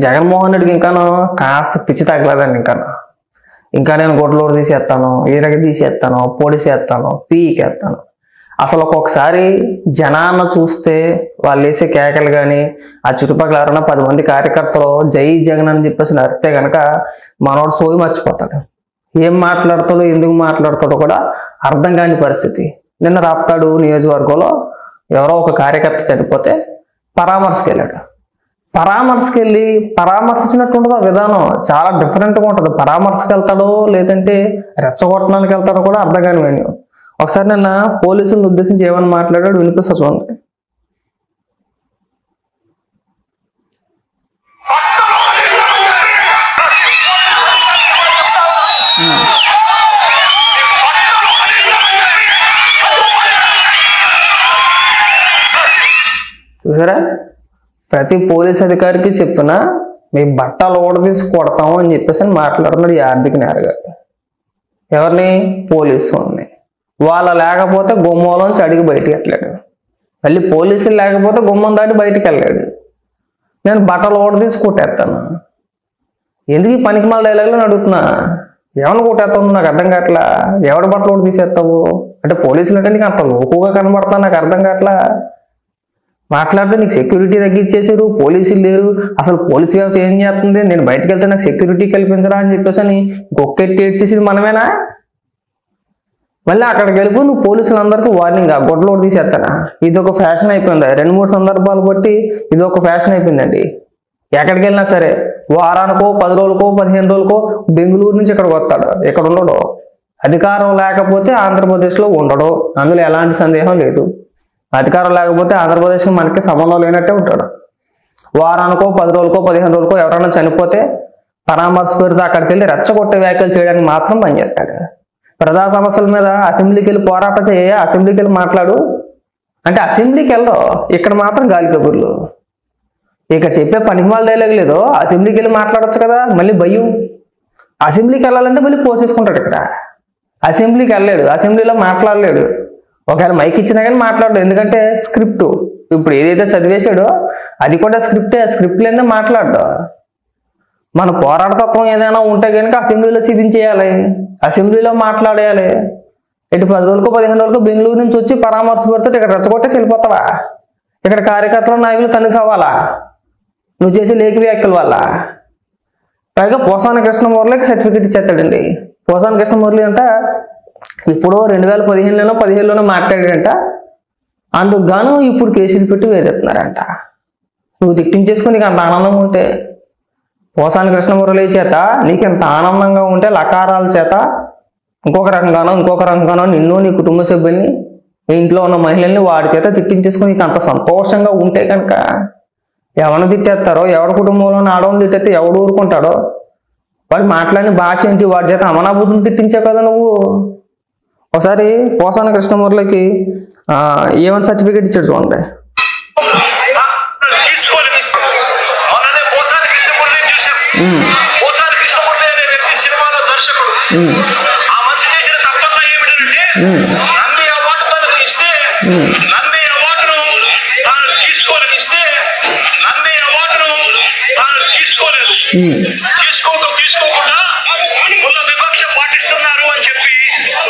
జగన్మోహన్ రెడ్డికి ఇంకాను కాస్త పిచ్చి తగ్గలేదండి. ఇంకా నేను గొడ్లోడు తీసేస్తాను, ఈరగ తీసేస్తాను, పొడిసేస్తాను, పీకేస్తాను. అసలు ఒక్కొక్కసారి జనాన్ని చూస్తే వాళ్ళు వేసే కేకలు కానీ ఆ చుట్టుపక్కల ఎవరైనా 10 మంది కార్యకర్తలు జై జగన్ అని చెప్పేసి నడితే కనుక మనోడు సోయి మర్చిపోతాడు. ఏం మాట్లాడతాడో ఎందుకు మాట్లాడతాడో కూడా అర్థం కాని పరిస్థితి. నిన్న రాప్తాడు నియోజకవర్గంలో ఎవరో ఒక కార్యకర్త చనిపోతే పరామర్శకి వెళ్ళాడు. పరామర్శకి వెళ్ళి పరామర్శించినట్టు ఉండదు. ఆ విధానం చాలా డిఫరెంట్గా ఉంటుంది. పరామర్శకి వెళ్తాడో లేదంటే రెచ్చగొట్టడానికి వెళ్తాడో కూడా అర్థం కాని విషయం. ఒకసారి నిన్న పోలీసులను ఉద్దేశించి ఏమని మాట్లాడాడు వినిపిస్తా చూడండి. చూసారా, ప్రతి పోలీస్ అధికారికి చెప్తున్నా మీ బట్టలు ఓడదీసి కొడతాము అని చెప్పేసి మాట్లాడుతున్నాడు ఈ ఆర్థిక నేరగాడు. ఎవరిని? పోలీసు వాళ్ళని. వాళ్ళ లేకపోతే గుమ్మంలోంచి అడిగి బయటికి వెళ్ళాడు. మళ్ళీ పోలీసులు లేకపోతే గుమ్మం దాటి బయటికి వెళ్ళాడు. నేను బట్టలు ఓడదీసి కొట్టేస్తాను. ఎందుకు ఈ పనికి మళ్ళీ డైలాగులో అడుగుతున్నా? ఎవరిని కొట్టేస్తావు నాకు అర్థం కావట్లా. ఎవడి బట్టలు ఓడి తీసేస్తావు అంటే పోలీసులు అంటే నీకు అంత లోకుగా కనబడతా నాకు అర్థం కావట్లా. మాట్లాడితే నీకు సెక్యూరిటీ తగ్గించేసారు, పోలీసులు లేరు, అసలు పోలీసు వ్యవస్థ ఏం చేస్తుంది, నేను బయటకు వెళ్తే నాకు సెక్యూరిటీ కల్పించరా అని చెప్పేసి అని గొక్కెట్టి ఏడ్చేసేది మనమేనా? మళ్ళీ అక్కడికి వెళ్ళిపో నువ్వు పోలీసులందరికీ వార్నింగ్ గొడ్లోడు తీసేస్తానా? ఇది ఒక ఫ్యాషన్ అయిపోయింది. 2-3 సందర్భాలు బట్టి ఇది ఒక ఫ్యాషన్ అయిపోయిందండి. ఎక్కడికి వెళ్ళినా సరే వారానికో 10 రోజులకో 15 రోజులకో బెంగళూరు నుంచి ఇక్కడికి వస్తాడు. ఇక్కడ ఉండడు. అధికారం లేకపోతే ఆంధ్రప్రదేశ్లో ఉండడు, అందులో ఎలాంటి సందేహం లేదు. అధికారం లేకపోతే ఆంధ్రప్రదేశ్కి మనకి సంబంధం లేనట్టే ఉంటాడు. వారానికో 10 రోజులకో 15 రోజులకో ఎవరైనా చనిపోతే పరామర్శ పేరుతో అక్కడికి వెళ్ళి రెచ్చగొట్టే వ్యాఖ్యలు చేయడానికి మాత్రం పనిచేస్తాడు. ప్రజా సమస్యల మీద అసెంబ్లీకి వెళ్ళి పోరాటం చేయ, అసెంబ్లీకి వెళ్ళి మాట్లాడు అంటే అసెంబ్లీకి వెళ్ళరు, ఇక్కడ మాత్రం గాలి కబుర్లు. ఇక్కడ చెప్పే పనికి వాళ్ళ డైలాగ్ లేదు, అసెంబ్లీకి వెళ్ళి మాట్లాడొచ్చు కదా. మళ్ళీ భయం, అసెంబ్లీకి వెళ్ళాలంటే మళ్ళీ పోసేసుకుంటాడు. ఇక్కడ అసెంబ్లీకి వెళ్ళలేడు, అసెంబ్లీలో మాట్లాడలేడు. ఒకవేళ మైక్ ఇచ్చినా కానీ మాట్లాడు, ఎందుకంటే స్క్రిప్ట్ ఇప్పుడు ఏదైతే చదివేశాడో అది కూడా స్క్రిప్టే. స్క్రిప్ట్లోనే మాట్లాడు. మన పోరాటతత్వం ఏదైనా ఉంటే కనుక అసెంబ్లీలో చూపించేయాలి, అసెంబ్లీలో మాట్లాడేయాలి. ఇటు 10 రోజులకో 15 రోజులకో బెంగళూరు నుంచి వచ్చి పరామర్శ పెడితే ఇక్కడ రెచ్చగొట్టేసి వెళ్ళిపోతావా? ఇక్కడ కార్యకర్తల నాయకులు తనిఖీ అవ్వాలా నువ్వు చేసే లేఖ వ్యాఖ్యల వల్ల? పైగా పోసాని కృష్ణమురళికి సర్టిఫికెట్ ఇచ్చేస్తాడండి. పోసాని కృష్ణమురళి అంట ఇప్పుడు 2015లోనో 17లోనో మాట్లాడాడంట. అందుకు గాను ఇప్పుడు కేసులు పెట్టి వేరేస్తున్నారంట. నువ్వు తిట్టించేసుకుని నీకు అంత ఆనందంగా ఉంటే, పోసాని కృష్ణమురళి చేత నీకు ఎంత ఆనందంగా ఉంటే లకారాల చేత ఇంకొక రకంగానో నిన్ను నీ కుటుంబ సభ్యుల్ని మీ ఇంట్లో ఉన్న మహిళల్ని వాడి చేత తిట్టించేసుకుని నీకు అంత సంతోషంగా ఉంటే కనుక ఎవరిని తిట్టేస్తారో, ఎవరి కుటుంబంలో ఆడవాళ్ళు తిట్టేస్తే ఎవడు ఊరుకుంటాడో, వాడు మాట్లాడిన భాష ఏంటి, వాడి చేత అమనాబుద్ధులు తిట్టించావు కదా నువ్వు. ఒకసారి పోసాని కృష్ణమురళికి ఏమని సర్టిఫికేట్ ఇచ్చాడు చూడండి. తీసుకోకుండా వివక్ష పాటిస్తున్నారు అని చెప్పి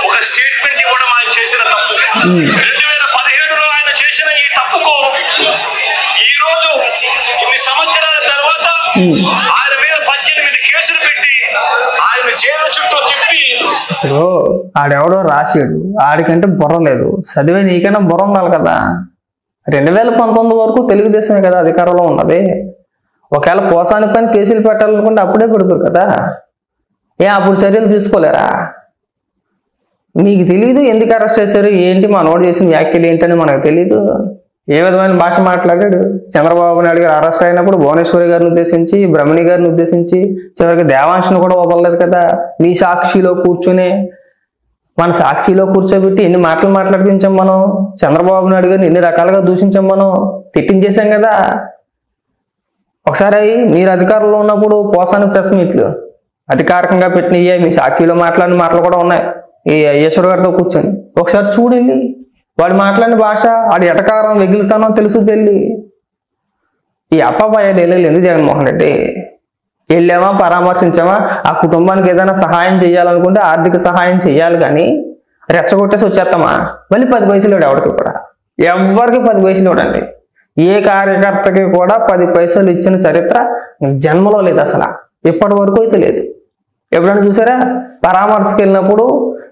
ఒక స్టేట్మెంట్ ఇవ్వడం ఆయన చేసిన తప్పు. 2017లో ఆయన చేసిన ఈ తప్పుకు ఈ రోజు ఇన్ని సంవత్సరాల తర్వాత ఆయన మీద 18 కేసులు పెట్టి ఆయన జైలు చుట్టూ తిప్పి. ఆడెవడో రాసాడు, ఆడికంటే బుర్ర లేదు. చదివే నీకైనా బుర్ర ఉండాలి కదా. 2019 వరకు తెలుగుదేశమే కదా అధికారంలో ఉన్నది. ఒకవేళ పోసాని పైన కేసులు పెట్టాలనుకుంటే అప్పుడే పెడతారు కదా. అప్పుడు చర్యలు తీసుకోలేరా? మీకు తెలియదు ఎందుకు అరెస్ట్ చేశారు ఏంటి, మా నోటు చేసిన వ్యాఖ్యలు ఏంటని మనకు తెలీదు. ఏ విధమైన భాష మాట్లాడాడు. చంద్రబాబు నాయుడు గారు అరెస్ట్ అయినప్పుడు భువనేశ్వరి గారిని ఉద్దేశించి, బ్రహ్మణి గారిని ఉద్దేశించి, చివరికి దేవాంశను కూడా వదలలేదు కదా. నీ సాక్షిలో కూర్చునే మన సాక్షిలో కూర్చోబెట్టి ఎన్ని మాటలు మాట్లాడిపించాం మనం. చంద్రబాబు నాయుడు గారిని ఎన్ని రకాలుగా దూషించాం మనం, తిట్టించేసాం కదా. ఒకసారి మీరు అధికారంలో ఉన్నప్పుడు పోసాని ప్రెస్ మీట్లు అధికారికంగా పెట్టినయ్యే మీ సాక్షిలో మాట్లాడిన మాటలు కూడా ఉన్నాయి. ఈ ఈశ్వర్ గారితో కూర్చొని ఒకసారి చూడండి. వాడు మాట్లాడిన భాష, వాడి ఎటకారం వెగిలితనం తెలుసు తెల్లి. ఈ అప్పబాయ డైలాగులు ఎందుకు జగన్మోహన్ రెడ్డి? వెళ్ళామా, పరామర్శించామా, ఆ కుటుంబానికి ఏదైనా సహాయం చేయాలనుకుంటే ఆర్థిక సహాయం చేయాలి, కానీ రెచ్చగొట్టేసి వచ్చేస్తామా? మళ్ళీ 10 పైసలు ఎవరికి కూడా, ఎవరికి 10 పైసలు ఇవ్వడండి. ఏ కార్యకర్తకి కూడా 10 పైసలు ఇచ్చిన చరిత్ర జన్మలో లేదు, అసలు ఇప్పటి వరకు అయితే లేదు. ఎప్పుడైనా చూసారా? పరామర్శకు వెళ్ళినప్పుడు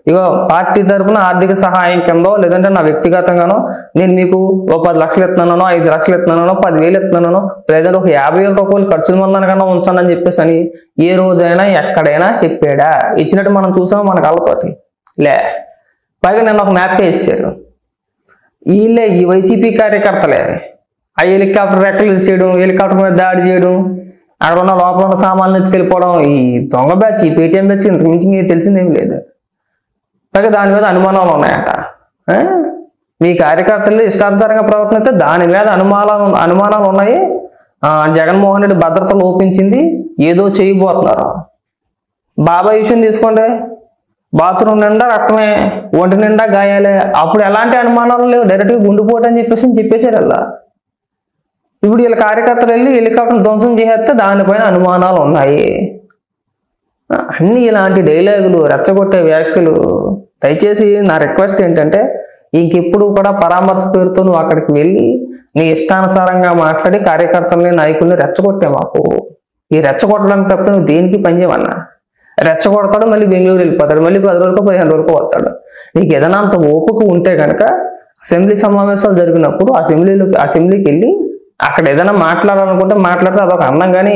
ఇగో పార్టీ తరఫున ఆర్థిక సహాయం కిందో లేదంటే నా వ్యక్తిగతంగానో నేను మీకు ఓ 10 లక్షలు ఇస్తున్నానో, 5 లక్షలు ఇస్తున్నానో, 10,000 ఇస్తున్నానో, లేదంటే ఒక 50,000 రూపాయలు ఖర్చుల మందనకన్నా ఉంచానని చెప్పేసి అని ఏ రోజైనా ఎక్కడైనా చెప్పాడా? ఇచ్చినట్టు మనం చూసామో మన కళ్ళతోటి లే. పైగా నేను ఒక మ్యాప్ వేసారు, వీళ్ళే ఈ వైసీపీ కార్యకర్తలే ఆ హెలికాప్టర్ రెక్కలు ఇచ్చేయడం, హెలికాప్టర్ మీద దాడి చేయడం, అక్కడ ఉన్న లోపల ఉన్న సామాన్లు ఎత్తుకెళ్ళిపోవడం, ఈ దొంగ బ్యాచ్, ఈ పేటీఎం బ్యాచ్ ఇంతకు మించి తెలిసిందేమి లేదు. పైగా దాని మీద అనుమానాలు ఉన్నాయట. మీ కార్యకర్తలు ఇష్టానుసారంగా ప్రవర్తన దాని మీద అనుమానాలు ఉన్నాయి. జగన్మోహన్ రెడ్డి భద్రత లోపించింది, ఏదో చేయబోతున్నారు. బాబాయ్ విషయం తీసుకోండి, బాత్రూమ్ నిండా రక్తమే, ఒంటి నిండా గాయాలే, అప్పుడు ఎలాంటి అనుమానాలు లేవు, డైరెక్ట్గా గుండెపోటు అని చెప్పేసారు అలా. ఇప్పుడు వీళ్ళ కార్యకర్తలు వెళ్ళి హెలికాప్టర్ ధ్వంసం చేసేస్తే దానిపైన అనుమానాలు ఉన్నాయి. అన్ని ఇలాంటి డైలాగులు, రెచ్చగొట్టే వ్యాఖ్యలు. దయచేసి నా రిక్వెస్ట్ ఏంటంటే, ఇంకెప్పుడు కూడా పరామర్శ పేరుతో నువ్వు అక్కడికి వెళ్ళి నీ ఇష్టానుసారంగా మాట్లాడి కార్యకర్తల్ని, నాయకుల్ని రెచ్చగొట్టే మాకు. ఈ రెచ్చగొట్టడానికి తప్ప నువ్వు దేనికి పనిచేయమన్నా. రెచ్చగొడతాడు, మళ్ళీ బెంగళూరు వెళ్ళిపోతాడు, మళ్ళీ 10 రోజులకు 15 రోజులకు వస్తాడు. నీకు ఏదైనా అంత ఓపిక ఉంటే కనుక అసెంబ్లీ సమావేశాలు జరిగినప్పుడు అసెంబ్లీకి వెళ్ళి అక్కడ ఏదైనా మాట్లాడాలనుకుంటే మాట్లాడితే అదొక అందం. కానీ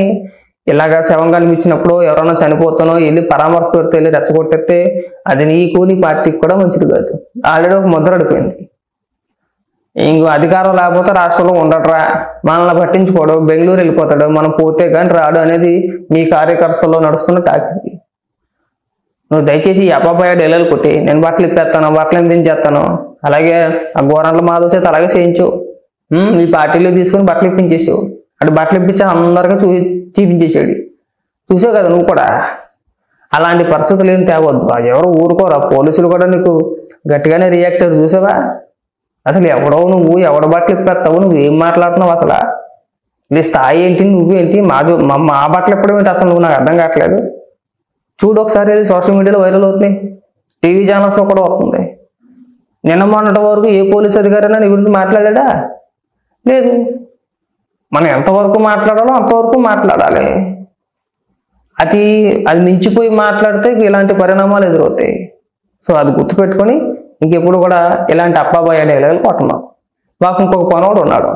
ఇలాగా శవం కనిపించినప్పుడు ఎవరైనా చనిపోతానో వెళ్ళి పరామర్శ పెడితే వెళ్ళి రెచ్చగొట్టేస్తే అది నీకు నీ పార్టీకి కూడా మంచిది కాదు. ఆల్రెడీ ఒక ముద్ర అడిపోయింది. ఇంకో అధికారం లేకపోతే రాష్ట్రంలో ఉండటరా, మనల్ని పట్టించుకోడు, బెంగళూరు వెళ్ళిపోతాడు, మనం పోతే కానీ రాడు అనేది మీ కార్యకర్తల్లో నడుస్తున్న టాకింది. నువ్వు దయచేసి ఈ అబ్బాయి డైలాగులు కొట్టి నేను బట్టలు ఇప్పేస్తాను, బట్టలు ఎంపించేస్తాను, అలాగే ఆ గోరంట్ల మాధవ్ చేత అలాగే చేయించు, మీ పార్టీలో తీసుకొని బట్టలు ఇప్పించేసావు. అటు బట్టలు ఇప్పించి అందరికీ చూపించేసాడు. చూసావు కదా నువ్వు కూడా. అలాంటి పరిస్థితులు ఏం తేవద్దు. ఎవరు ఊరుకోరా, పోలీసులు కూడా నీకు గట్టిగానే రియాక్ట్ అయ్యారు. చూసావా? అసలు ఎవడో నువ్వు, ఎవడ బట్టలు ఇప్పేస్తావు, నువ్వు ఏం మాట్లాడుతున్నావు, అసలు నీ స్థాయి ఏంటి, నువ్వేంటి, మా బట్టలు ఇప్పడం ఏంటి, అసలు నువ్వు నాకు అర్థం కావట్లేదు. చూడు ఒకసారి సోషల్ మీడియాలో వైరల్ అవుతున్నాయి, టీవీ ఛానల్స్లో కూడా వస్తుంది. నిన్న మొన్నటి వరకు ఏ పోలీస్ అధికారైనా నీ గురించి మాట్లాడా? లేదు. మనం ఎంతవరకు మాట్లాడాలో అంతవరకు మాట్లాడాలి. అది మించిపోయి మాట్లాడితే ఇలాంటి పరిణామాలు ఎదురవుతాయి. సో అది గుర్తుపెట్టుకొని ఇంకెప్పుడు కూడా ఇలాంటి అప్పాబాయ్ డైలాగులు కొట్టమాకు. మాకు ఇంకొక పనోడు ఉన్నాడు,